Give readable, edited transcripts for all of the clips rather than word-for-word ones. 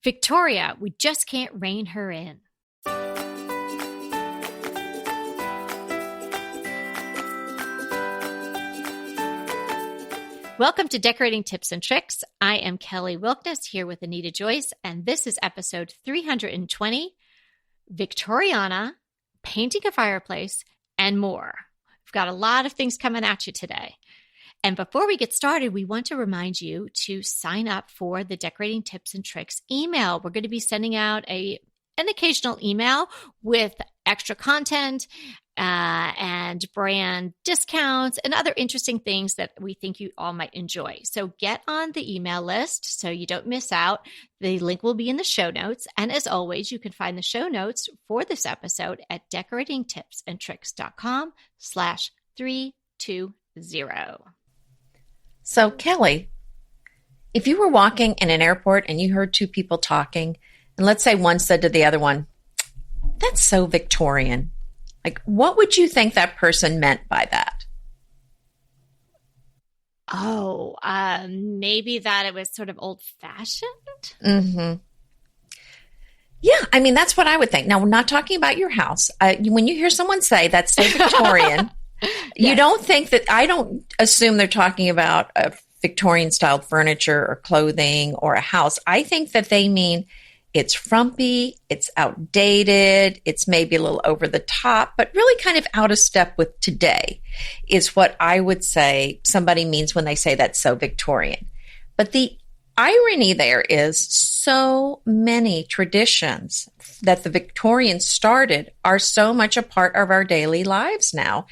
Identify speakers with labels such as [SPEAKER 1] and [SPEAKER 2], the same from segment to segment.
[SPEAKER 1] Victoria, we just can't rein her in. Welcome to Decorating Tips and Tricks. I am Kelly Wilkness here with Anita Joyce, and this is episode 320, Victoriana, Painting a Fireplace, and more. We've got a lot of things coming at you today. And before we get started, we want to remind you to sign up for the Decorating Tips and Tricks email. We're going to be sending out an occasional email with extra content and brand discounts and other interesting things that we think you all might enjoy. So get on the email list so you don't miss out. The link will be in the show notes. And as always, you can find the show notes for this episode at decoratingtipsandtricks.com/320.
[SPEAKER 2] So Kelly, if you were walking in an airport and you heard two people talking, and let's say one said to the other one, "That's so Victorian." Like, what would you think that person meant by that?
[SPEAKER 1] Oh, maybe that it was sort of old-fashioned?
[SPEAKER 2] Mm-hmm. Yeah, I mean, that's what I would think. Now, we're not talking about your house. When you hear someone say that's so Victorian, yes. You don't think that, I don't assume they're talking about a Victorian-styled furniture or clothing or a house. I think that they mean it's frumpy, it's outdated, it's maybe a little over the top, but really kind of out of step with today is what I would say somebody means when they say that's so Victorian. But the irony there is so many traditions that the Victorians started are so much a part of our daily lives now.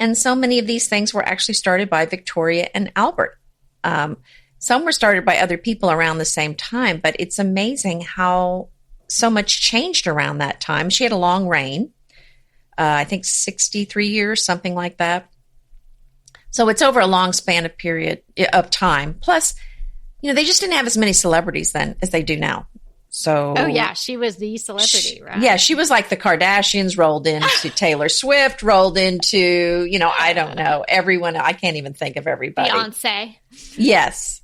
[SPEAKER 2] And so many of these things were actually started by Victoria and Albert. Some were started by other people around the same time, but it's amazing how so much changed around that time. She had a long reign, I think 63 years, something like that. So it's over a long span of period of time. Plus, they just didn't have as many celebrities then as they do now. So,
[SPEAKER 1] oh yeah, she was the celebrity, right?
[SPEAKER 2] Yeah, she was like the Kardashians rolled into Taylor Swift, rolled into, I don't know, everyone. I can't even think of everybody.
[SPEAKER 1] Beyonce.
[SPEAKER 2] Yes.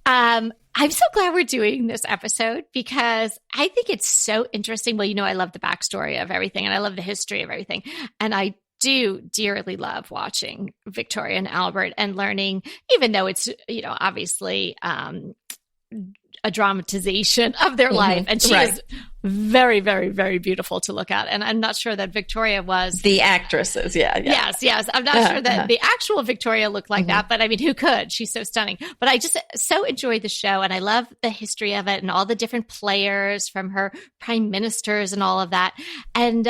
[SPEAKER 1] I'm so glad we're doing this episode because I think it's so interesting. Well, I love the backstory of everything and I love the history of everything. And I do dearly love watching Victoria and Albert and learning, even though it's, obviously a dramatization of their life. And she is very, very, very beautiful to look at. And I'm not sure that Victoria was.
[SPEAKER 2] The actresses, yeah.
[SPEAKER 1] Yes. I'm not sure that the actual Victoria looked like that, but I mean, who could? She's so stunning. But I just so enjoyed the show and I love the history of it and all the different players from her prime ministers and all of that. And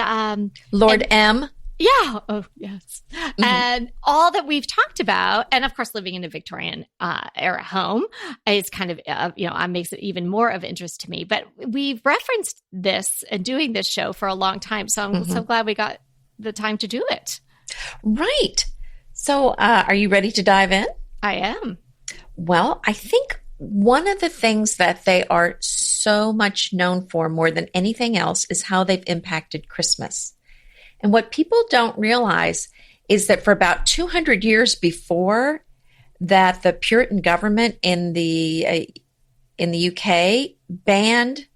[SPEAKER 2] Lord M.
[SPEAKER 1] Yeah. Oh, yes. Mm-hmm. And all that we've talked about, and of course, living in a Victorian era home is kind of, makes it even more of interest to me. But we've referenced this and doing this show for a long time. So I'm so glad we got the time to do it.
[SPEAKER 2] Right. So are you ready to dive in?
[SPEAKER 1] I am.
[SPEAKER 2] Well, I think one of the things that they are so much known for more than anything else is how they've impacted Christmas. And what people don't realize is that for about 200 years before that, the Puritan government in the UK banned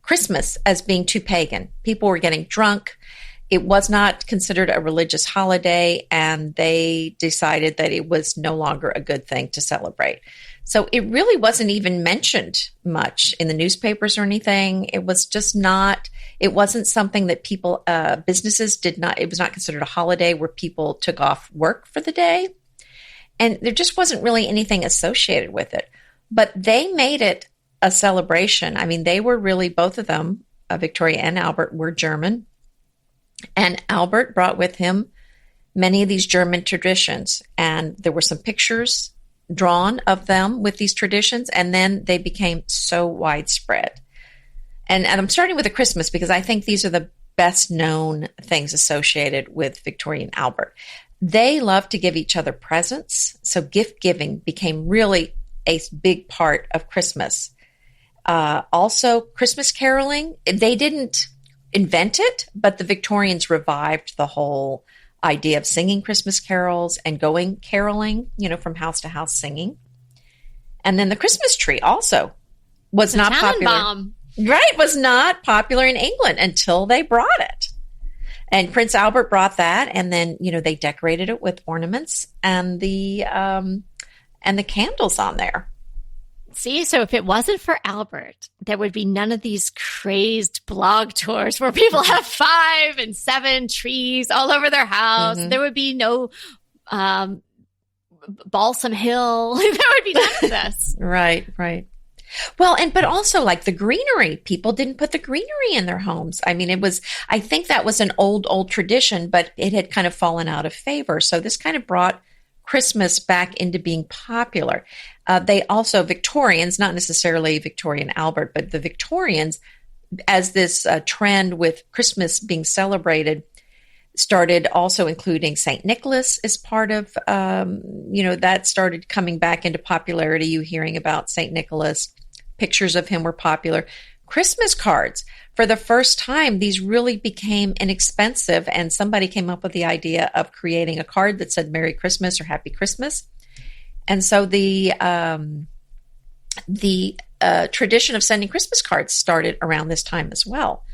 [SPEAKER 2] Christmas as being too pagan. People were getting drunk. It was not considered a religious holiday, and they decided that it was no longer a good thing to celebrate. So it really wasn't even mentioned much in the newspapers or anything. It was just not, it wasn't something that people, businesses did not, it was not considered a holiday where people took off work for the day. And there just wasn't really anything associated with it. But they made it a celebration. I mean, they were really, both of them, Victoria and Albert, were German. And Albert brought with him many of these German traditions. And there were some pictures drawn of them with these traditions, and then they became so widespread. And I'm starting with the Christmas because I think these are the best known things associated with Victoria and Albert. They loved to give each other presents, so gift giving became really a big part of Christmas. Also, Christmas caroling, they didn't invent it, but the Victorians revived the whole idea of singing Christmas carols and going caroling, from house to house singing. And then the Christmas tree also was not popular.
[SPEAKER 1] Tannenbaum.
[SPEAKER 2] Right, was not popular in England until they brought it. And Prince Albert brought that, and then, they decorated it with ornaments and the candles on there.
[SPEAKER 1] See, so if it wasn't for Albert, there would be none of these crazed blog tours where people have 5 and 7 trees all over their house. Mm-hmm. There would be no Balsam Hill. There would be none of this.
[SPEAKER 2] Right. Well, but also like the greenery, people didn't put the greenery in their homes. I mean, I think that was an old tradition, but it had kind of fallen out of favor. So this kind of brought Christmas back into being popular. They also, Victorians, not necessarily Victorian Albert, but the Victorians, as this trend with Christmas being celebrated, started also including St. Nicholas as part of, that started coming back into popularity. You hearing about St. Nicholas, pictures of him were popular. Christmas cards, for the first time, these really became inexpensive, and somebody came up with the idea of creating a card that said Merry Christmas or Happy Christmas. And so the tradition of sending Christmas cards started around this time as well.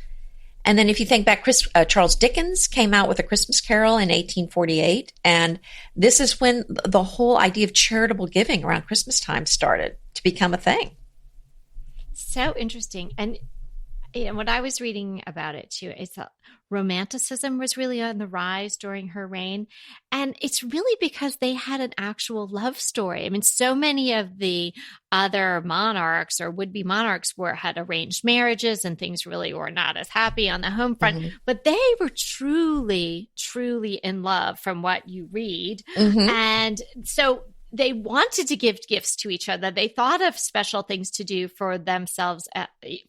[SPEAKER 2] And then if you think back, Charles Dickens came out with A Christmas Carol in 1848. And this is when the whole idea of charitable giving around Christmas time started to become a thing.
[SPEAKER 1] So interesting. And when I was reading about it too, it's romanticism was really on the rise during her reign. And it's really because they had an actual love story. I mean, so many of the other monarchs or would-be monarchs had arranged marriages and things really were not as happy on the home front, mm-hmm. but they were truly, truly in love from what you read. Mm-hmm. And so they wanted to give gifts to each other. They thought of special things to do for themselves,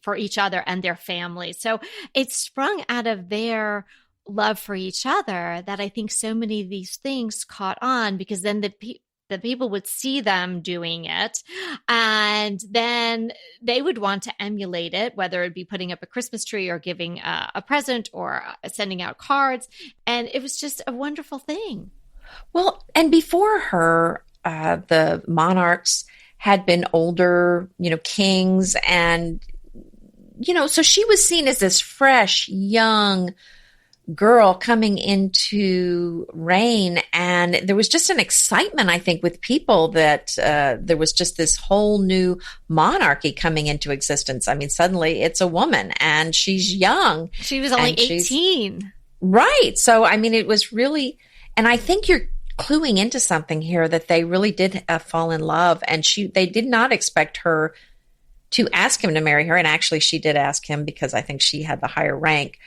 [SPEAKER 1] for each other and their families. So it sprung out of their love for each other that I think so many of these things caught on, because then the people would see them doing it, and then they would want to emulate it, whether it be putting up a Christmas tree or giving a present or sending out cards. And it was just a wonderful thing.
[SPEAKER 2] Well, and before her, the monarchs had been older, kings, and, so she was seen as this fresh, young girl coming into reign. And there was just an excitement, I think, with people that there was just this whole new monarchy coming into existence. I mean, suddenly it's a woman and she's young.
[SPEAKER 1] She was only 18.
[SPEAKER 2] Right. So, I mean, it was really, and I think you're cluing into something here, that they really did fall in love, and they did not expect her to ask him to marry her. And actually she did ask him because I think she had the higher rank.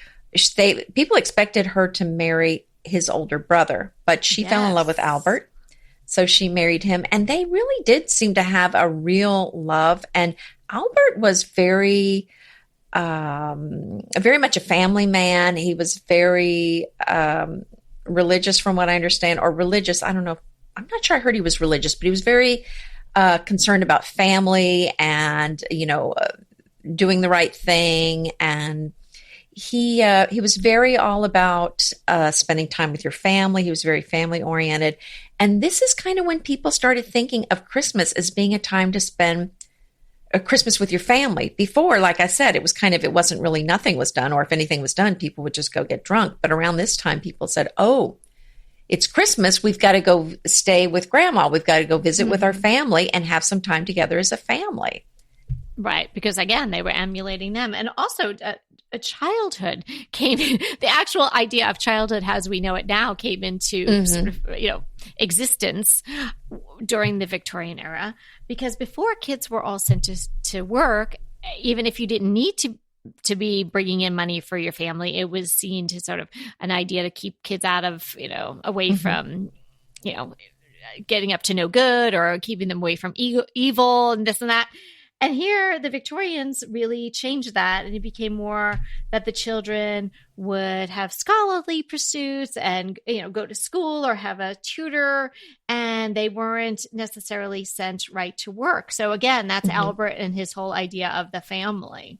[SPEAKER 2] People expected her to marry his older brother, but she fell in love with Albert. So she married him, and they really did seem to have a real love. And Albert was very much a family man. He was very, religious, from what I understand, or religious. I don't know. I'm not sure I heard he was religious, but he was very concerned about family and, doing the right thing. And he was very all about spending time with your family. He was very family oriented. And this is kind of when people started thinking of Christmas as being a time to spend a Christmas with your family. Before, like I said, it wasn't really, nothing was done, or if anything was done, people would just go get drunk. But around this time, people said, oh, it's Christmas. We've got to go stay with grandma. We've got to go visit with our family and have some time together as a family.
[SPEAKER 1] Right. Because again, they were emulating them. And also a childhood came in, the actual idea of childhood as we know it now came into sort of, existence during the Victorian era, because before kids were all sent to work, even if you didn't need to be bringing in money for your family, it was seen to sort of an idea to keep kids out of, away from, getting up to no good, or keeping them away from evil and this and that. And here, the Victorians really changed that, and it became more that the children would have scholarly pursuits and, go to school or have a tutor, and they weren't necessarily sent right to work. So again, that's Albert and his whole idea of the family.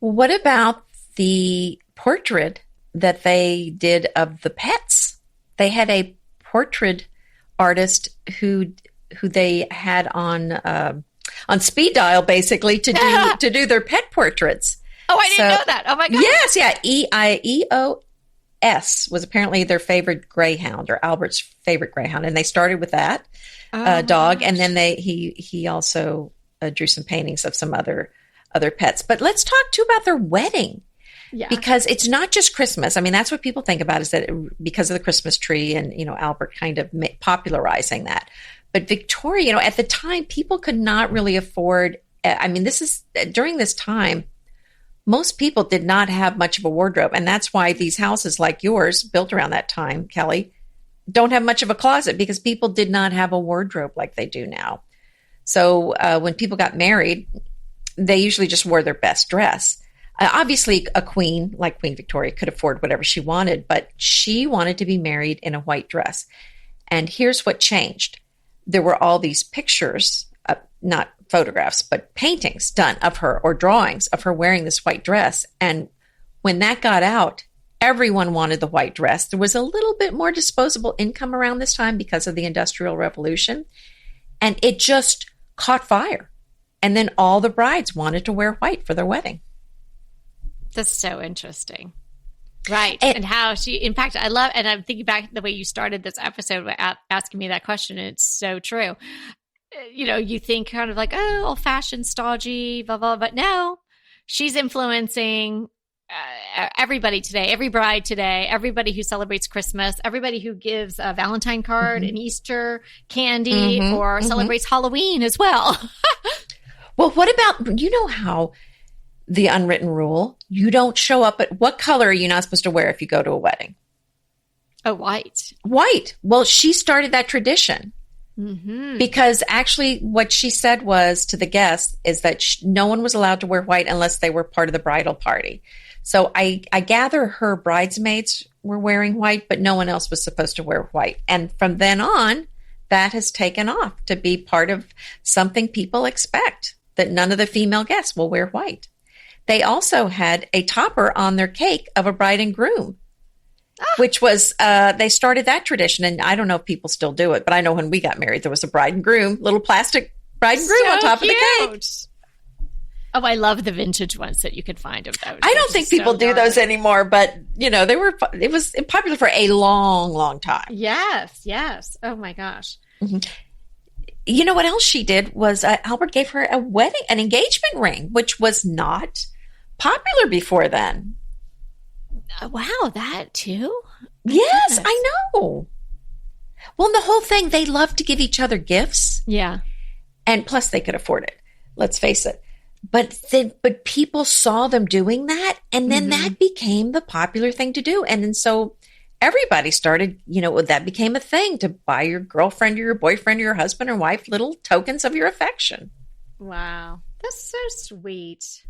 [SPEAKER 2] Well, what about the portrait that they did of the pets? They had a portrait artist who they had on speed dial, basically, to do their pet portraits.
[SPEAKER 1] Oh, I didn't know that. Oh my God.
[SPEAKER 2] Yes, yeah. EIEOS was apparently their favorite greyhound, or Albert's favorite greyhound, and they started with that dog, and then he also drew some paintings of some other pets. But let's talk too about their wedding.
[SPEAKER 1] Yeah.
[SPEAKER 2] Because it's not just Christmas. I mean, that's what people think about, is that because of the Christmas tree and, Albert kind of popularizing that. But Victoria, at the time, people could not really afford. I mean, during this time, most people did not have much of a wardrobe. And that's why these houses like yours, built around that time, Kelly, don't have much of a closet, because people did not have a wardrobe like they do now. So when people got married, they usually just wore their best dress. Obviously, a queen like Queen Victoria could afford whatever she wanted, but she wanted to be married in a white dress. And here's what changed. There were all these pictures, not photographs, but paintings done of her, or drawings of her wearing this white dress. And when that got out, everyone wanted the white dress. There was a little bit more disposable income around this time because of the Industrial Revolution. And it just caught fire. And then all the brides wanted to wear white for their wedding.
[SPEAKER 1] That's so interesting. Right. And how she impacted. I love, and I'm thinking back the way you started this episode by asking me that question. And it's so true. You think kind of like, oh, old fashioned, stodgy, blah, blah, but no, she's influencing everybody today, every bride today, everybody who celebrates Christmas, everybody who gives a Valentine card, an Easter candy, or celebrates Halloween as well.
[SPEAKER 2] Well, what about, how the unwritten rule, you don't show up at, what color are you not supposed to wear if you go to a wedding?
[SPEAKER 1] Oh, white.
[SPEAKER 2] White. Well, she started that tradition. Because actually what she said was to the guests is that no one was allowed to wear white unless they were part of the bridal party. So I gather her bridesmaids were wearing white, but no one else was supposed to wear white. And from then on, that has taken off to be part of something people expect, that none of the female guests will wear white. They also had a topper on their cake of a bride and groom, which was, they started that tradition. And I don't know if people still do it, but I know when we got married, there was a bride and groom, little plastic bride and groom on top of the cake.
[SPEAKER 1] Oh, I love the vintage ones that you could find of those.
[SPEAKER 2] I don't think people do those anymore, but it was popular for a long, long time.
[SPEAKER 1] Yes. Oh my gosh.
[SPEAKER 2] You know what else she did was Albert gave her an engagement ring, which was not popular before then.
[SPEAKER 1] Wow, that too?
[SPEAKER 2] Yes, goodness. I know. Well, the whole thing, they loved to give each other gifts.
[SPEAKER 1] Yeah.
[SPEAKER 2] And plus they could afford it. Let's face it. But people saw them doing that, and then that became the popular thing to do. And then so everybody started, that became a thing, to buy your girlfriend or your boyfriend or your husband or wife little tokens of your affection.
[SPEAKER 1] Wow. That's so sweet.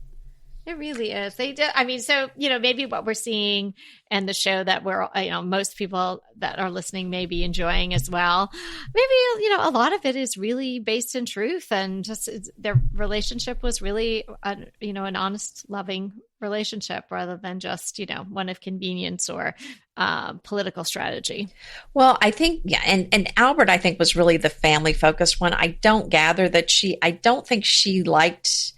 [SPEAKER 1] It really is. They did. I mean, so, maybe what we're seeing and the show that we're, most people that are listening may be enjoying as well. Maybe, a lot of it is really based in truth, and just their relationship was really, an honest, loving relationship rather than just, one of convenience or political strategy.
[SPEAKER 2] Well, I think, and Albert, I think, was really the family focused one. I don't think she liked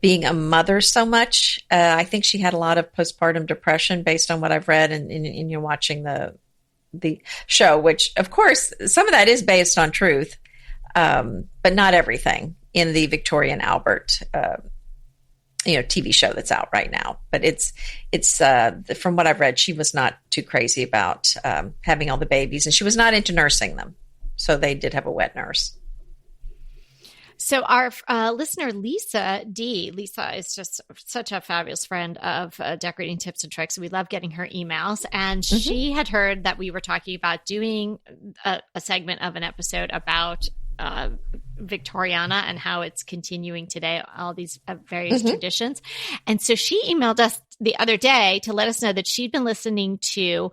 [SPEAKER 2] being a mother so much. I think she had a lot of postpartum depression based on what I've read and in watching the show, which of course some of that is based on truth, but not everything in the Victorian Albert, TV show that's out right now. But it's from what I've read, she was not too crazy about having all the babies, and she was not into nursing them. So they did have a wet nurse.
[SPEAKER 1] So our listener, Lisa D. Lisa is just such a fabulous friend of Decorating Tips and Tricks. We love getting her emails. And she had heard that we were talking about doing a segment of an episode about Victoriana and how it's continuing today, all these various traditions. And so she emailed us the other day to let us know that she'd been listening to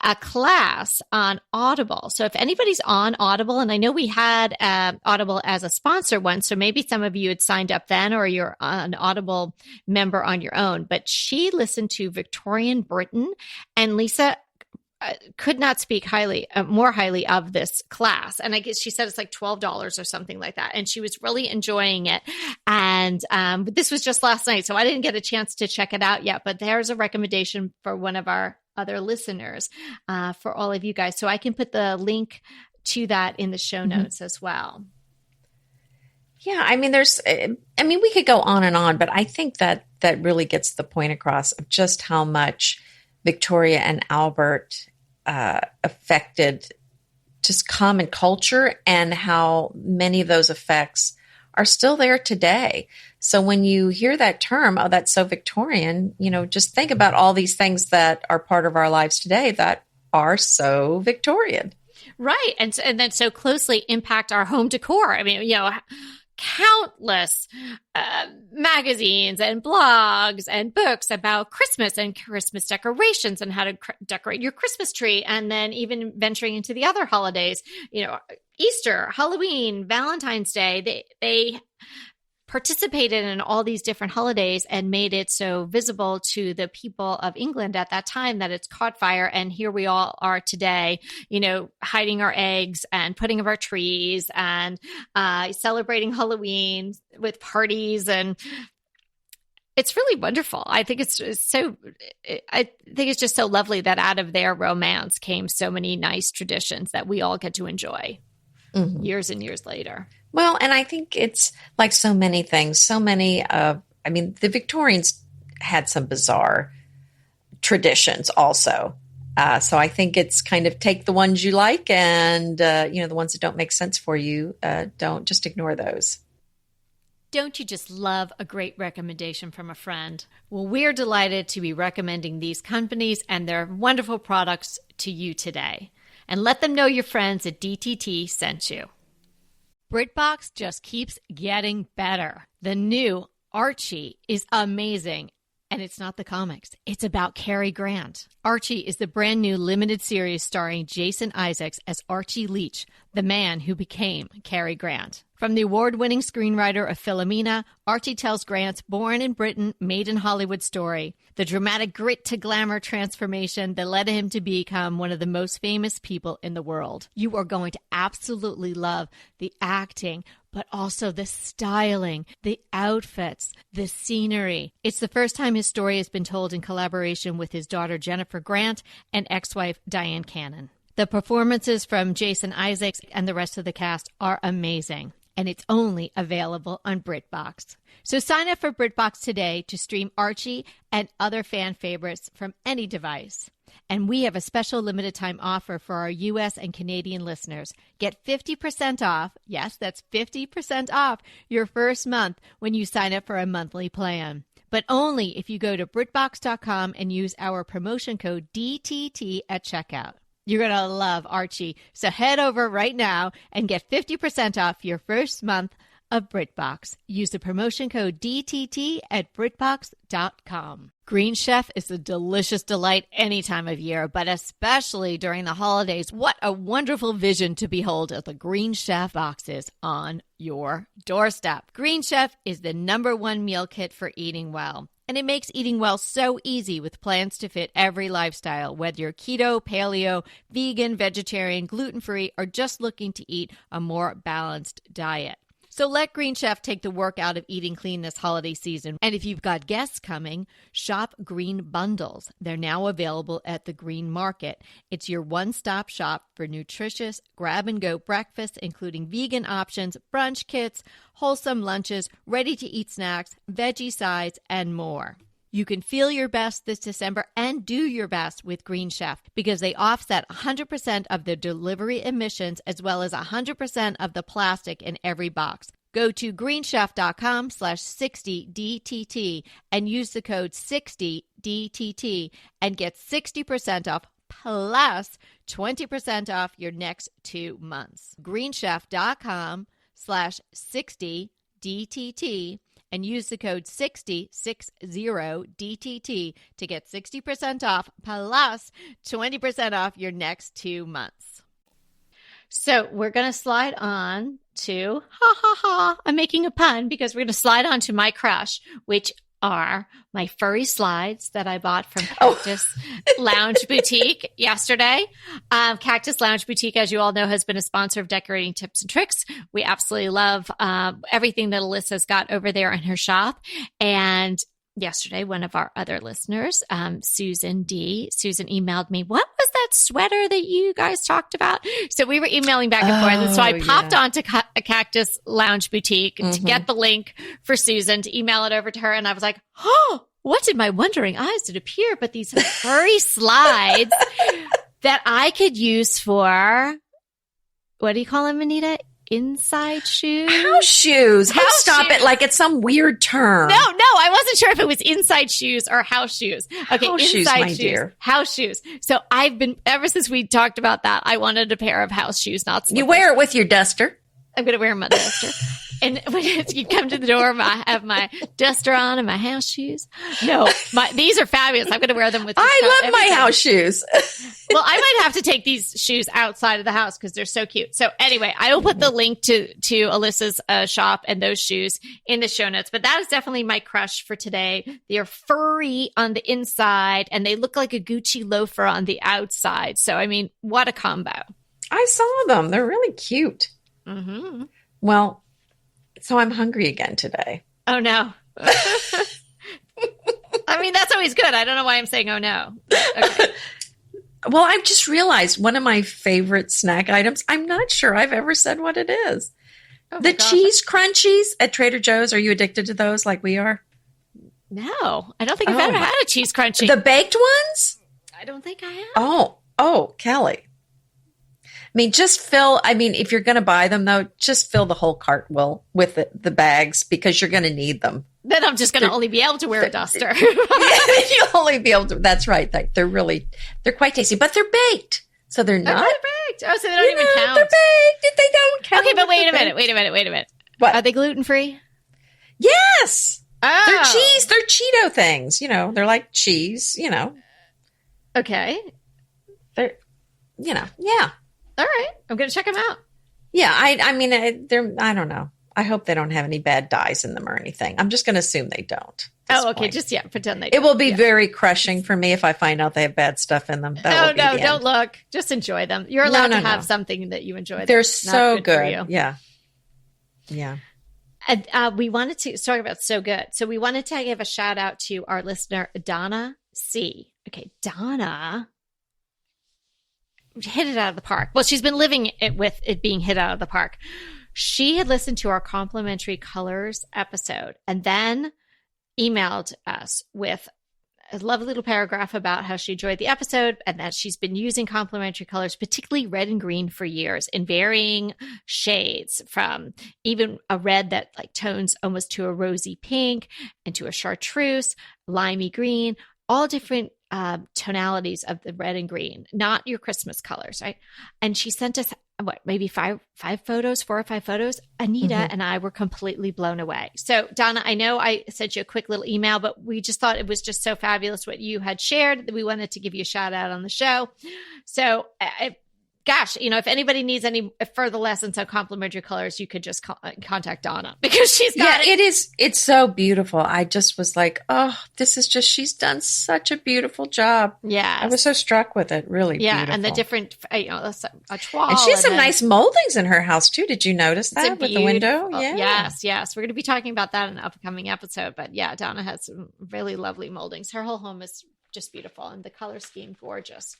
[SPEAKER 1] a class on Audible. So if anybody's on Audible, and I know we had Audible as a sponsor once, so maybe some of you had signed up then, or you're an Audible member on your own, but she listened to Victorian Britain. And Lisa, could not speak more highly of this class. And I guess she said it's like $12 or something like that. And she was really enjoying it. And but this was just last night, so I didn't get a chance to check it out yet. But there's a recommendation for one of our other listeners for all of you guys. So I can put the link to that in the show notes as well.
[SPEAKER 2] Yeah, I mean, we could go on and on, but I think that really gets the point across of just how much Victoria and Albert affected just common culture and how many of those effects are still there today. So when you hear that term, oh, that's so Victorian, just think about all these things that are part of our lives today that are so Victorian.
[SPEAKER 1] Right. And then so closely impact our home decor. I mean, countless magazines and blogs and books about Christmas and Christmas decorations and how to decorate your Christmas tree. And then even venturing into the other holidays, Easter, Halloween, Valentine's Day, they participated in all these different holidays and made it so visible to the people of England at that time that it's caught fire. And here we all are today, hiding our eggs and putting up our trees and celebrating Halloween with parties. And it's really wonderful. I think it's just so lovely that out of their romance came so many nice traditions that we all get to enjoy years and years later.
[SPEAKER 2] Well, and I think it's like so many things, the Victorians had some bizarre traditions also. So I think it's kind of take the ones you like and, the ones that don't make sense for you, don't just ignore those.
[SPEAKER 1] Don't you just love a great recommendation from a friend? Well, we're delighted to be recommending these companies and their wonderful products to you today. And let them know your friends at DTT sent you. BritBox just keeps getting better. The new Archie is amazing. And it's not the comics. It's about Cary Grant. Archie is the brand new limited series starring Jason Isaacs as Archie Leach, the man who became Cary Grant. From the award-winning screenwriter of Philomena, Archie tells Grant's born in Britain, made in Hollywood story, the dramatic grit to glamour transformation that led him to become one of the most famous people in the world. You are going to absolutely love the acting, but also the styling, the outfits, the scenery. It's the first time his story has been told in collaboration with his daughter Jennifer Grant and ex-wife Diane Cannon. The performances from Jason Isaacs and the rest of the cast are amazing, and it's only available on BritBox. So sign up for BritBox today to stream Archie and other fan favorites from any device. And we have a special limited time offer for our U.S. and Canadian listeners. Get 50% off, yes, that's 50% off your first month when you sign up for a monthly plan. But only if you go to BritBox.com and use our promotion code DTT at checkout. You're going to love Archie. So head over right now and get 50% off your first month of BritBox. Use the promotion code DTT at BritBox.com. Green Chef is a delicious delight any time of year, but especially during the holidays. What a wonderful vision to behold as the Green Chef boxes on your doorstep. Green Chef is the #1 meal kit for eating well. And it makes eating well so easy with plans to fit every lifestyle, whether you're keto, paleo, vegan, vegetarian, gluten-free, or just looking to eat a more balanced diet. So let Green Chef take the work out of eating clean this holiday season. And if you've got guests coming, shop Green Bundles. They're now available at the Green Market. It's your one-stop shop for nutritious grab-and-go breakfasts, including vegan options, brunch kits, wholesome lunches, ready-to-eat snacks, veggie sides, and more. You can feel your best this December and do your best with Green Chef because they offset 100% of the delivery emissions as well as 100% of the plastic in every box. Go to greenchef.com/60DTT and use the code 60DTT and get 60% off plus 20% off your next 2 months. greenchef.com/60DTT and use the code 60DTT to get 60% off plus 20% off your next 2 months. So we're going to slide on to, I'm making a pun because we're going to slide on to my crush, which are my furry slides that I bought from Cactus Lounge Boutique yesterday. Cactus Lounge Boutique, as you all know, has been a sponsor of Decorating Tips and Tricks. We absolutely love everything that Alyssa's got over there in her shop. And yesterday, one of our other listeners, Susan emailed me, what was that sweater that you guys talked about? So we were emailing back and forth. And so I popped onto a Cactus Lounge Boutique to get the link for Susan to email it over to her. And I was like, oh, what did my wondering eyes did appear? But these furry slides that I could use for, what do you call them, Anita? Inside shoes?
[SPEAKER 2] House shoes. Stop it like it's some weird term.
[SPEAKER 1] No, I wasn't sure if it was inside shoes or house shoes. Okay,
[SPEAKER 2] house
[SPEAKER 1] inside
[SPEAKER 2] shoes, my
[SPEAKER 1] shoes,
[SPEAKER 2] dear.
[SPEAKER 1] House shoes. So I've been, ever since we talked about that, I wanted a pair of house shoes, not slippers.
[SPEAKER 2] You wear it with your duster.
[SPEAKER 1] I'm going to wear my duster. And when you come to the door, I have my duster on and my house shoes. No, these are fabulous. I'm going to wear them with
[SPEAKER 2] I love my house shoes.
[SPEAKER 1] Well, I might have to take these shoes outside of the house because they're so cute. So anyway, I will put the link to Alyssa's shop and those shoes in the show notes. But that is definitely my crush for today. They're furry on the inside and they look like a Gucci loafer on the outside. So, I mean, what a combo.
[SPEAKER 2] I saw them. They're really cute.
[SPEAKER 1] Mm-hmm.
[SPEAKER 2] Well, so I'm hungry again today.
[SPEAKER 1] Oh, no. I mean, that's always good. I don't know why I'm saying, oh, no. Okay.
[SPEAKER 2] Well, I've just realized one of my favorite snack items. I'm not sure I've ever said what it is.
[SPEAKER 1] Oh
[SPEAKER 2] the cheese crunchies at Trader Joe's. Are you addicted to those like we are?
[SPEAKER 1] No, I don't think I've ever had a cheese crunchie.
[SPEAKER 2] The baked ones?
[SPEAKER 1] I don't think I have.
[SPEAKER 2] Oh, Kelly. If you're going to buy them, though, just fill the whole cart with the bags because you're going to need them.
[SPEAKER 1] Then I'm just going to only be able to wear a duster.
[SPEAKER 2] You'll only be able to. That's right. They're quite tasty, but they're baked. So they're not.
[SPEAKER 1] They're baked. Oh, so they don't even count.
[SPEAKER 2] They're baked. They don't count.
[SPEAKER 1] Okay, but wait a minute.
[SPEAKER 2] What?
[SPEAKER 1] Are they gluten-free?
[SPEAKER 2] Yes.
[SPEAKER 1] Oh.
[SPEAKER 2] They're cheese. They're Cheeto things. They're like cheese,
[SPEAKER 1] Okay.
[SPEAKER 2] They're, yeah.
[SPEAKER 1] All right. I'm going to check them out.
[SPEAKER 2] Yeah. I don't know. I hope they don't have any bad dyes in them or anything. I'm just going to assume they don't.
[SPEAKER 1] Oh, okay. Point. Just, pretend they
[SPEAKER 2] don't. It will be very crushing for me if I find out they have bad stuff in them.
[SPEAKER 1] Don't look. Just enjoy them. You're allowed to have something that you enjoy.
[SPEAKER 2] They're so good. Yeah. Yeah.
[SPEAKER 1] And we wanted to talk about so good. So we wanted to give a shout out to our listener, Donna C. Okay. Donna hit it out of the park. Well, she's been living it with it being hit out of the park. She had listened to our complimentary colors episode and then emailed us with a lovely little paragraph about how she enjoyed the episode and that she's been using complementary colors, particularly red and green, for years in varying shades, from even a red that like tones almost to a rosy pink and to a chartreuse, limey green, all different tonalities of the red and green, not your Christmas colors, right? And she sent us maybe four or five photos. Anita and I were completely blown away. So Donna, I know I sent you a quick little email, but we just thought it was just so fabulous what you had shared that we wanted to give you a shout out on the show. So gosh, if anybody needs any further lessons on complementary colors, you could just contact Donna because she's got it.
[SPEAKER 2] It's so beautiful. I just was like, oh, she's done such a beautiful job.
[SPEAKER 1] Yeah.
[SPEAKER 2] I was so struck with it. Really beautiful.
[SPEAKER 1] And the different, a toile.
[SPEAKER 2] And she has some nice moldings in her house too. Did you notice that with the window?
[SPEAKER 1] Yeah. Yes. We're going to be talking about that in an upcoming episode. But yeah, Donna has some really lovely moldings. Her whole home is just beautiful, and the color scheme gorgeous.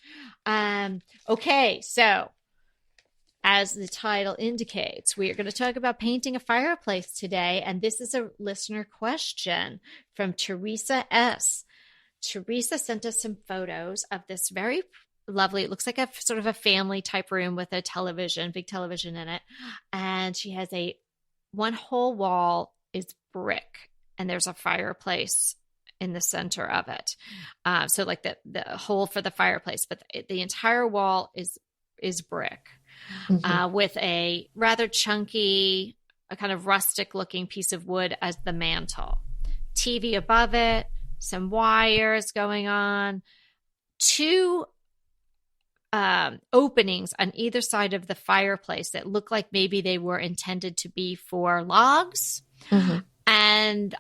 [SPEAKER 1] Okay, so as the title indicates, we are going to talk about painting a fireplace today, and this is a listener question from Teresa S. Teresa sent us some photos of this very lovely, it looks like a sort of a family type room with a big television in it, and she has one whole wall is brick, and there's a fireplace in the center of it. So like the hole for the fireplace, but the entire wall is brick with a rather chunky, a kind of rustic looking piece of wood as the mantle. TV above it, some wires going on, two openings on either side of the fireplace that look like maybe they were intended to be for logs. And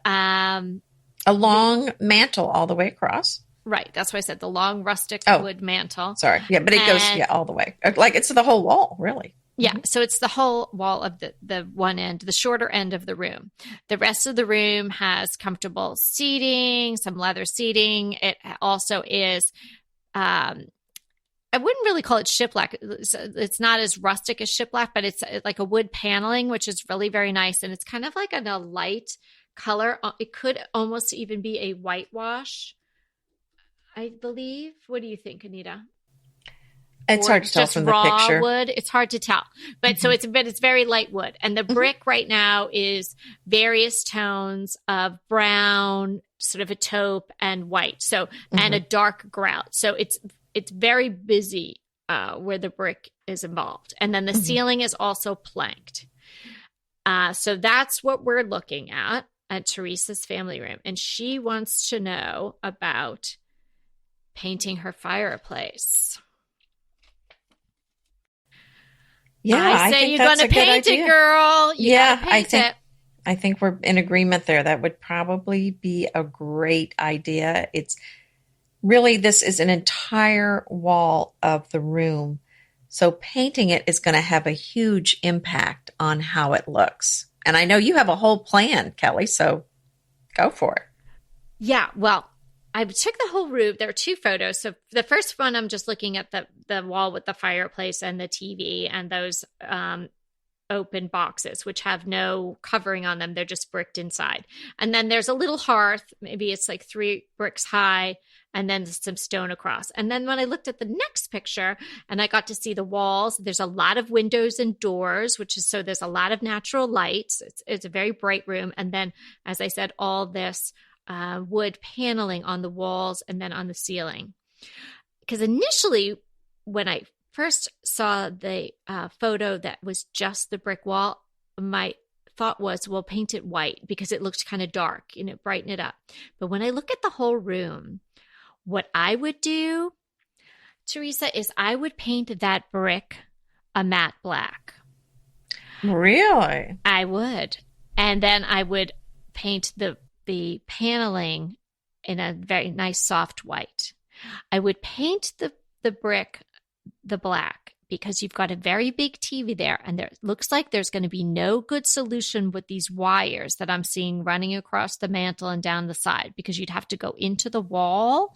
[SPEAKER 2] A long mantle all the way across.
[SPEAKER 1] Right. That's why I said the long rustic wood mantle.
[SPEAKER 2] Sorry. Yeah, but it goes all the way. Like it's the whole wall, really.
[SPEAKER 1] Yeah. Mm-hmm. So it's the whole wall of the one end, the shorter end of the room. The rest of the room has comfortable seating, some leather seating. It also is, I wouldn't really call it shiplap. It's not as rustic as shiplap, but it's like a wood paneling, which is really very nice. And it's kind of like in a light color. It could almost even be a whitewash, I believe. What do you think, Anita?
[SPEAKER 2] It's hard to tell from the picture.
[SPEAKER 1] Wood. It's hard to tell, but so it's very light wood, and the brick right now is various tones of brown, sort of a taupe, and white. So and a dark grout. So it's very busy where the brick is involved, and then the ceiling is also planked. So that's what we're looking at Teresa's family room, and she wants to know about painting her fireplace.
[SPEAKER 2] Yeah,
[SPEAKER 1] I say you're going to paint it, girl.
[SPEAKER 2] I think we're in agreement there. That would probably be a great idea. It's really, this is an entire wall of the room. So painting it is going to have a huge impact on how it looks. And I know you have a whole plan, Kelly, so go for it.
[SPEAKER 1] Yeah, well, I took the whole room. There are two photos. So the first one, I'm just looking at the wall with the fireplace and the TV and those open boxes, which have no covering on them. They're just bricked inside. And then there's a little hearth. Maybe it's like 3 bricks high, and then some stone across. And then when I looked at the next picture and I got to see the walls, there's a lot of windows and doors, so there's a lot of natural lights. It's a very bright room. And then, as I said, all this wood paneling on the walls and then on the ceiling. Because initially, when I first saw the photo that was just the brick wall, my thought was, well, paint it white because it looked kind of dark, brighten it up. But when I look at the whole room, what I would do, Teresa, is I would paint that brick a matte black.
[SPEAKER 2] Really?
[SPEAKER 1] I would. And then I would paint the paneling in a very nice soft white. I would paint the brick the black because you've got a very big TV there, and there looks like there's going to be no good solution with these wires that I'm seeing running across the mantle and down the side, because you'd have to go into the wall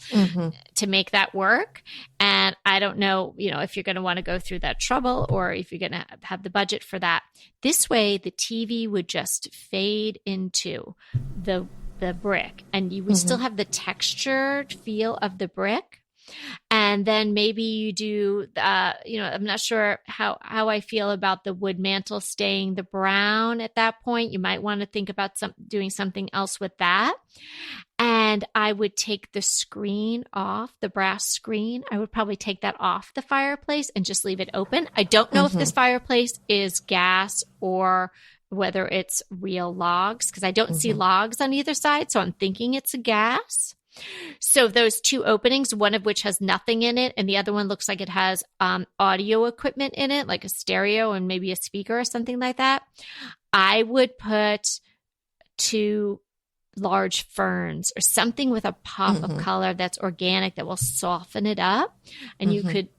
[SPEAKER 1] to make that work. And I don't know, if you're going to want to go through that trouble or if you're going to have the budget for that. This way, the TV would just fade into the brick, and you would still have the textured feel of the brick. And then maybe you do, I'm not sure how I feel about the wood mantle staying the brown at that point. You might want to think about doing something else with that. And I would take the screen off, the brass screen. I would probably take that off the fireplace and just leave it open. I don't know if this fireplace is gas or whether it's real logs, because I don't see logs on either side. So I'm thinking it's a gas. So those 2 openings, one of which has nothing in it, and the other one looks like it has audio equipment in it, like a stereo and maybe a speaker or something like that. I would put 2 large ferns or something with a pop of color that's organic that will soften it up. And you could,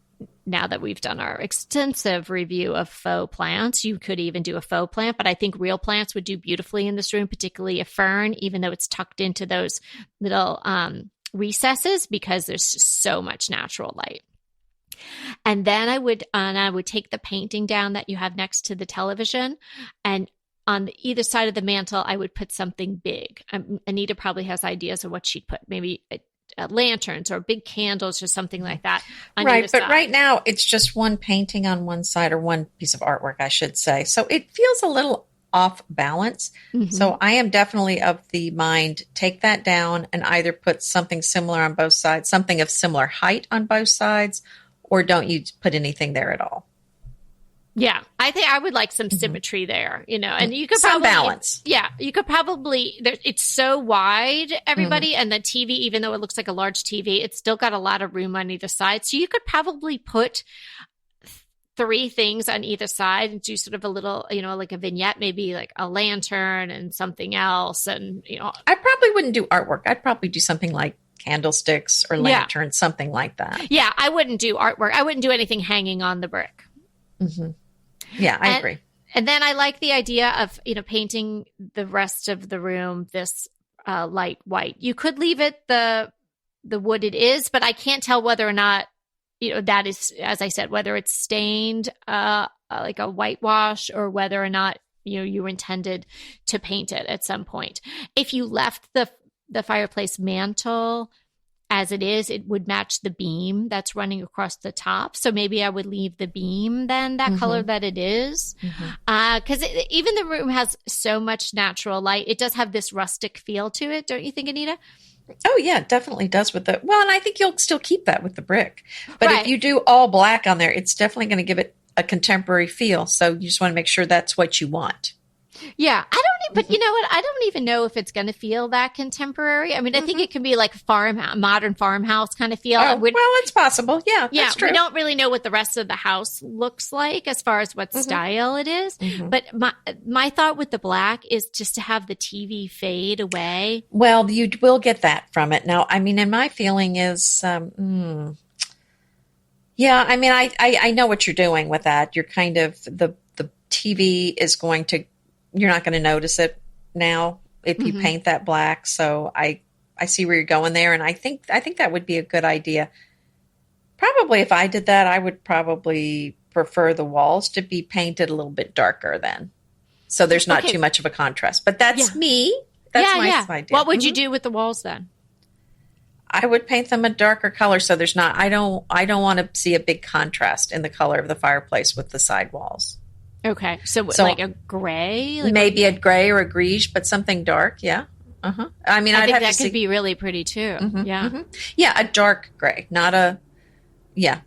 [SPEAKER 1] now that we've done our extensive review of faux plants, you could even do a faux plant, but I think real plants would do beautifully in this room, particularly a fern, even though it's tucked into those little recesses, because there's just so much natural light. And then I would take the painting down that you have next to the television, and on either side of the mantle, I would put something big. Anita probably has ideas of what she'd put, maybe lanterns or big candles or something like that.
[SPEAKER 2] Right. But right now it's just one painting on one side, or one piece of artwork, I should say. So it feels a little off balance. So I am definitely of the mind, take that down and either put something similar on both sides, something of similar height on both sides, or don't you put anything there at all.
[SPEAKER 1] Yeah, I think I would like some symmetry there, and you could
[SPEAKER 2] some
[SPEAKER 1] probably
[SPEAKER 2] balance.
[SPEAKER 1] Yeah, you could probably. It's so wide, everybody, and the TV, even though it looks like a large TV, it's still got a lot of room on either side. So you could probably put three things on either side and do sort of a little, like a vignette, maybe like a lantern and something else. And,
[SPEAKER 2] I probably wouldn't do artwork. I'd probably do something like candlesticks or lanterns, something like that.
[SPEAKER 1] Yeah, I wouldn't do artwork. I wouldn't do anything hanging on the brick.
[SPEAKER 2] Mm-hmm. Yeah, I agree.
[SPEAKER 1] And then I like the idea of, painting the rest of the room this light white. You could leave it the wood it is, but I can't tell whether or not, that is, as I said, whether it's stained like a whitewash or whether or not, you intended to paint it at some point. If you left the fireplace mantle as it is, it would match the beam that's running across the top. So maybe I would leave the beam then that color that it is. Because even the room has so much natural light. It does have this rustic feel to it. Don't you think, Anita?
[SPEAKER 2] Oh, yeah, it definitely does and I think you'll still keep that with the brick. But if you do all black on there, it's definitely going to give it a contemporary feel. So you just want to make sure that's what you want.
[SPEAKER 1] Yeah, but you know what? I don't even know if it's going to feel that contemporary. I mean, I think it can be like modern farmhouse kind of feel.
[SPEAKER 2] Oh, well, it's possible. Yeah, that's true.
[SPEAKER 1] We don't really know what the rest of the house looks like as far as what style it is. But my thought with the black is just to have the TV fade away.
[SPEAKER 2] Well, you will get that from it. Now, I mean, and my feeling is, yeah, I mean, I know what you're doing with that. You're kind of, the TV is going to, you're not going to notice it now if you paint that black. So I see where you're going there. And I think that would be a good idea. Probably if I did that, I would probably prefer the walls to be painted a little bit darker then. So there's not too much of a contrast, but that's me. That's my idea.
[SPEAKER 1] What would you do with the walls then?
[SPEAKER 2] I would paint them a darker color. So there's not, I don't want to see a big contrast in the color of the fireplace with the side walls.
[SPEAKER 1] Okay. So like a gray?
[SPEAKER 2] Maybe a gray or a greige, but something dark. Yeah. I mean,
[SPEAKER 1] I think that could be really pretty too.
[SPEAKER 2] Yeah. A dark gray, not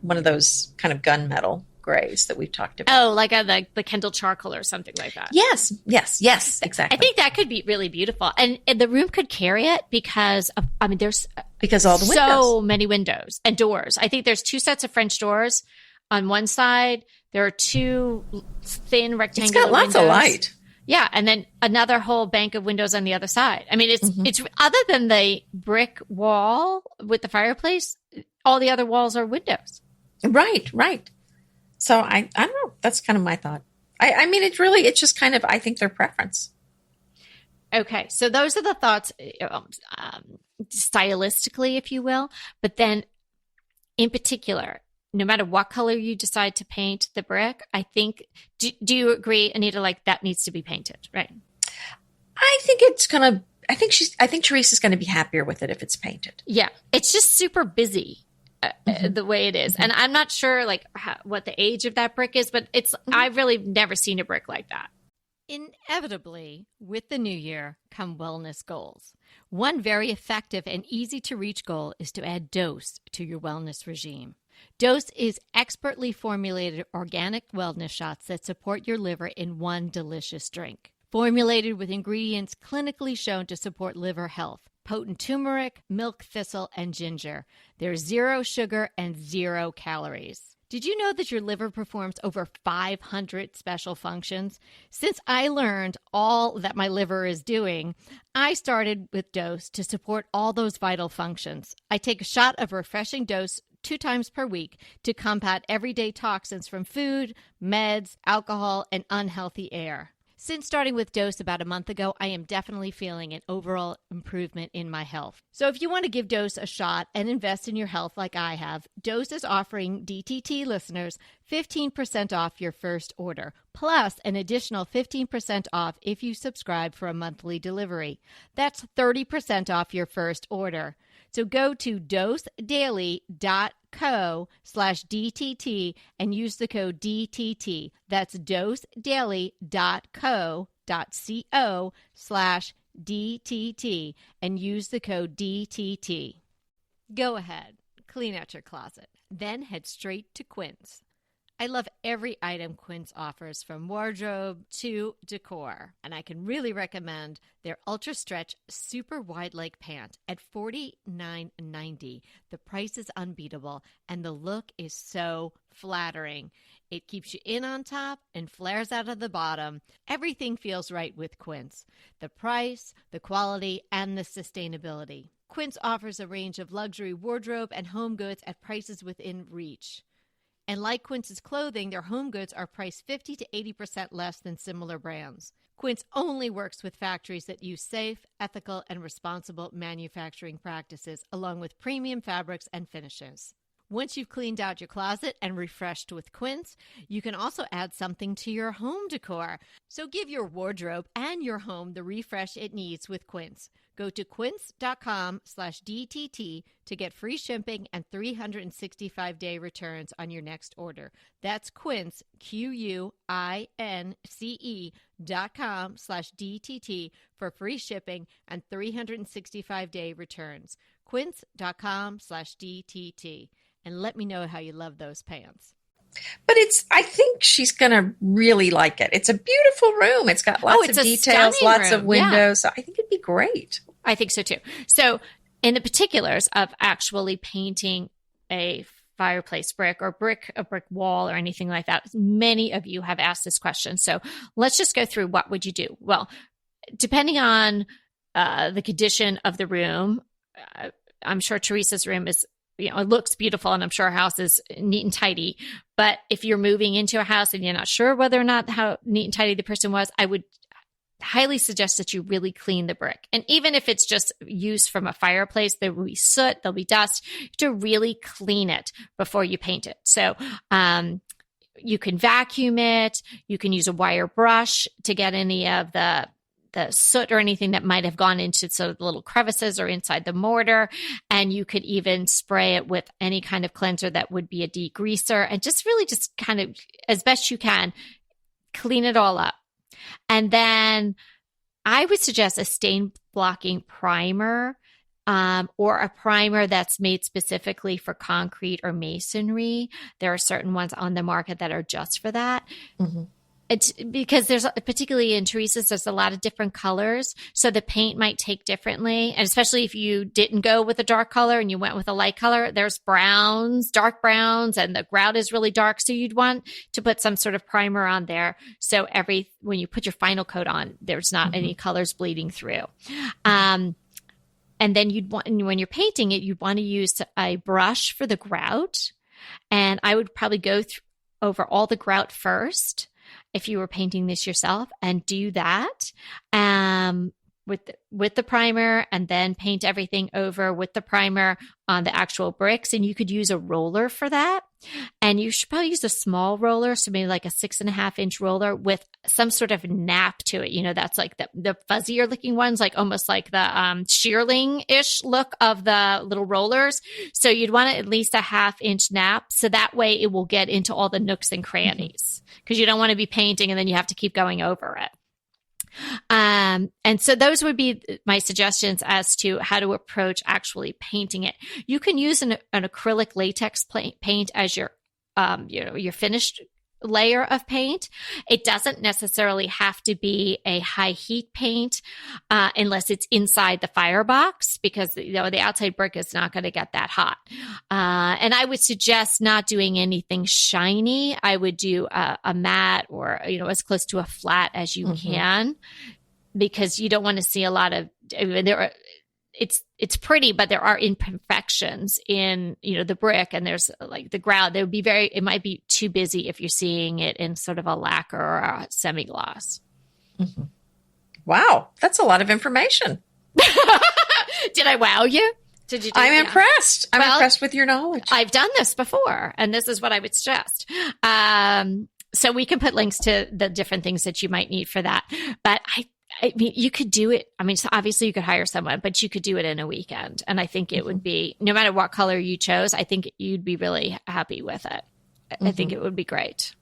[SPEAKER 2] one of those kind of gunmetal grays that we've talked about.
[SPEAKER 1] Oh, like the Kendall charcoal or something like that.
[SPEAKER 2] Yes, exactly.
[SPEAKER 1] I think that could be really beautiful. And the room could carry it because there's
[SPEAKER 2] all the windows.
[SPEAKER 1] So many windows and doors. I think there's two sets of French doors on one side. There are two thin rectangular windows.
[SPEAKER 2] It's got lots of light.
[SPEAKER 1] Yeah, and then another whole bank of windows on the other side. I mean, it's other than the brick wall with the fireplace, all the other walls are windows.
[SPEAKER 2] Right. So I don't know. That's kind of my thought. I mean, it's just kind of, I think, their preference.
[SPEAKER 1] Okay, so those are the thoughts, stylistically, if you will. But then, in particular, no matter what color you decide to paint the brick, I think, do you agree, Anita, like that needs to be painted, right?
[SPEAKER 2] I think Teresa's going to be happier with it if it's painted.
[SPEAKER 1] Yeah. It's just super busy the way it is. And I'm not sure like what the age of that brick is, but I've really never seen a brick like that. Inevitably, with the new year come wellness goals. One very effective and easy to reach goal is to add dose to your wellness regime. Dose is expertly formulated organic wellness shots that support your liver in one delicious drink. Formulated with ingredients clinically shown to support liver health. Potent turmeric, milk thistle, and ginger. There's 0 sugar and 0 calories. Did you know that your liver performs over 500 special functions? Since I learned all that my liver is doing, I started with Dose to support all those vital functions. I take a shot of refreshing Dose 2 times per week to combat everyday toxins from food, meds, alcohol, and unhealthy air. Since starting with Dose about a month ago, I am definitely feeling an overall improvement in my health. So if you want to give Dose a shot and invest in your health like I have, Dose is offering DTT listeners 15% off your first order, plus an additional 15% off if you subscribe for a monthly delivery. That's 30% off your first order. So go to dosedaily.co/DTT and use the code DTT. That's dosedaily.co.co/DTT and use the code DTT. Go ahead, clean out your closet, then head straight to Quinn's. I love every item Quince offers, from wardrobe to decor. And I can really recommend their Ultra Stretch Super Wide Leg Pant at $49.90. The price is unbeatable, and the look is so flattering. It keeps you in on top and flares out of the bottom. Everything feels right with Quince. The price, the quality, and the sustainability. Quince offers a range of luxury wardrobe and home goods at prices within reach. And like Quince's clothing, their home goods are priced 50 to 80% less than similar brands. Quince only works with factories that use safe, ethical, and responsible manufacturing practices, along with premium fabrics and finishes. Once you've cleaned out your closet and refreshed with Quince, you can also add something to your home decor. So give your wardrobe and your home the refresh it needs with Quince. Go to quince.com/DTT to get free shipping and 365-day returns on your next order. That's Quince, QUINCE.com/DTT for free shipping and 365-day returns. Quince.com/DTT. And let me know how you love those pants.
[SPEAKER 2] But I think she's going to really like it. It's a beautiful room. It's got lots of details, lots of windows. Yeah. So I think it'd be great.
[SPEAKER 1] I think so too. So in the particulars of actually painting a fireplace brick or a brick wall or anything like that, many of you have asked this question. So let's just go through what would you do? Well, depending on the condition of the room, I'm sure Teresa's room is, it looks beautiful, and I'm sure our house is neat and tidy. But if you're moving into a house and you're not sure whether or not how neat and tidy the person was, I would highly suggest that you really clean the brick. And even if it's just used from a fireplace, there will be soot, there'll be dust, to really clean it before you paint it. So you can vacuum it. You can use a wire brush to get any of the soot or anything that might have gone into sort of the little crevices or inside the mortar. And you could even spray it with any kind of cleanser that would be a degreaser, and just really just kind of, as best you can, clean it all up. And then I would suggest a stain blocking primer, or a primer that's made specifically for concrete or masonry. There are certain ones on the market that are just for that. Mm-hmm. It's because particularly in Teresa's, there's a lot of different colors. So the paint might take differently. And especially if you didn't go with a dark color and you went with a light color, there's browns, dark browns, and the grout is really dark. So you'd want to put some sort of primer on there. So when you put your final coat on, there's not any colors bleeding through. And then when you're painting it, you'd want to use a brush for the grout. And I would probably go over all the grout first, if you were painting this yourself, and do that with the primer, and then paint everything over with the primer on the actual bricks. And you could use a roller for that. And you should probably use a small roller, so maybe like a 6.5-inch roller with some sort of nap to it. That's like the fuzzier looking ones, like almost like the shearling-ish look of the little rollers. So you'd want at least a 1/2-inch nap, so that way it will get into all the nooks and crannies, because you don't want to be painting and then you have to keep going over it. And so those would be my suggestions as to how to approach actually painting it. You can use an acrylic latex paint as your finished layer of paint. It doesn't necessarily have to be a high heat paint unless it's inside the firebox, because the outside brick is not going to get that hot. And I would suggest not doing anything shiny. I would do a matte, or as close to a flat as you can, because you don't want to see a lot of it's pretty, but there are imperfections in, the brick, and there's like the grout. It might be too busy if you're seeing it in sort of a lacquer or a semi-gloss.
[SPEAKER 2] Mm-hmm. Wow. That's a lot of information.
[SPEAKER 1] Did I wow you? Did you?
[SPEAKER 2] I'm impressed. I'm impressed with your knowledge.
[SPEAKER 1] I've done this before, and this is what I would suggest. So we can put links to the different things that you might need for that. But I mean, you could do it. I mean, so obviously you could hire someone, but you could do it in a weekend. And I think it would be, no matter what color you chose, I think you'd be really happy with it. I think it would be great.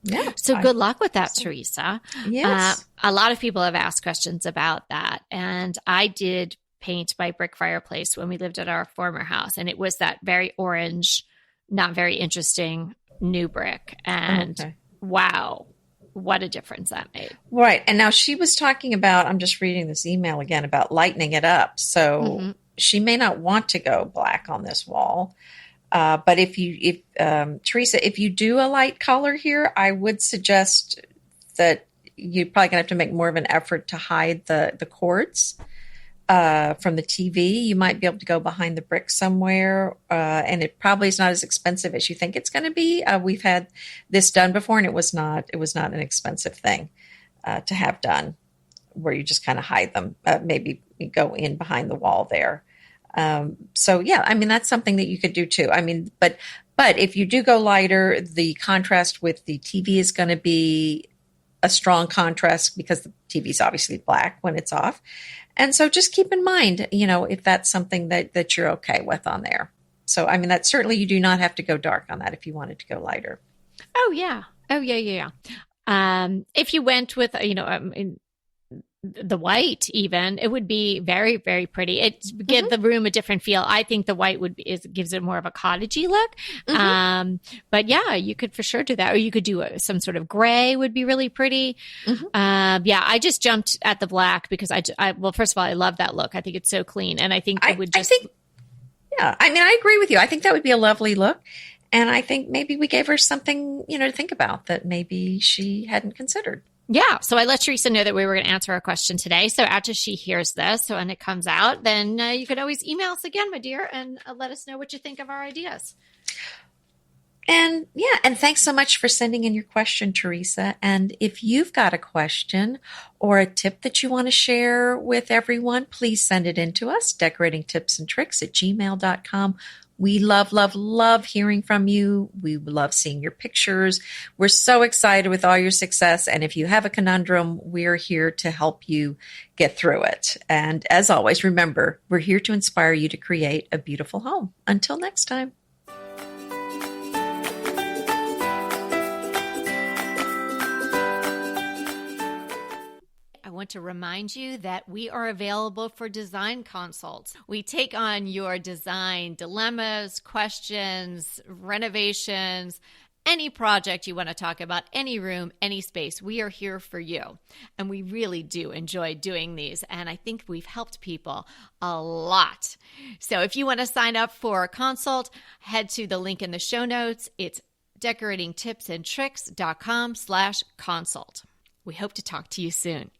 [SPEAKER 2] Yeah.
[SPEAKER 1] So good luck with that, Teresa.
[SPEAKER 2] Yes.
[SPEAKER 1] A lot of people have asked questions about that. And I did paint my brick fireplace when we lived at our former house. And it was that very orange, not very interesting new brick.
[SPEAKER 2] Oh,
[SPEAKER 1] And
[SPEAKER 2] okay.
[SPEAKER 1] wow, what a difference that made.
[SPEAKER 2] Right. And now she was talking about, I'm just reading this email again about lightening it up. So
[SPEAKER 1] Mm-hmm.
[SPEAKER 2] she may not want to go black on this wall. But if Teresa, if you do a light color here, I would suggest that you're probably gonna have to make more of an effort to hide the cords from the TV. You might be able to go behind the brick somewhere, and it probably is not as expensive as you think it's going to be. We've had this done before, and it was not an expensive thing to have done, where you just kind of hide them. Maybe you go in behind the wall there. So yeah, I mean that's something that you could do too. I mean, but if you do go lighter, the contrast with the TV is going to be a strong contrast because the TV is obviously black when it's off. And so just keep in mind, if that's something that you're okay with on there. So, I mean, that certainly you do not have to go dark on that if you wanted to go lighter.
[SPEAKER 1] Oh, yeah. Oh, yeah. If you went with, the white even, it would be very, very pretty. It give the room a different feel. I think the white gives it more of a cottagey look. But yeah, you could for sure do that. Or you could do some sort of gray would be really pretty. Yeah, I just jumped at the black because well, first of all, I love that look. I think it's so clean. And I think it would just.
[SPEAKER 2] Yeah, I mean, I agree with you. I think that would be a lovely look. And I think maybe we gave her something, to think about that maybe she hadn't considered.
[SPEAKER 1] Yeah. So I let Teresa know that we were going to answer a question today. So after she hears this, so when it comes out, then you can always email us again, my dear, and let us know what you think of our ideas.
[SPEAKER 2] And yeah, and thanks so much for sending in your question, Teresa. And if you've got a question or a tip that you want to share with everyone, please send it in to us, decoratingtipsandtricks@gmail.com. We love, love, love hearing from you. We love seeing your pictures. We're so excited with all your success. And if you have a conundrum, we're here to help you get through it. And as always, remember, we're here to inspire you to create a beautiful home. Until next time.
[SPEAKER 1] I want to remind you that we are available for design consults. We take on your design dilemmas, questions, renovations, any project you want to talk about, any room, any space. We are here for you. And we really do enjoy doing these. And I think we've helped people a lot. So if you want to sign up for a consult, head to the link in the show notes. It's decoratingtipsandtricks.com/consult. We hope to talk to you soon.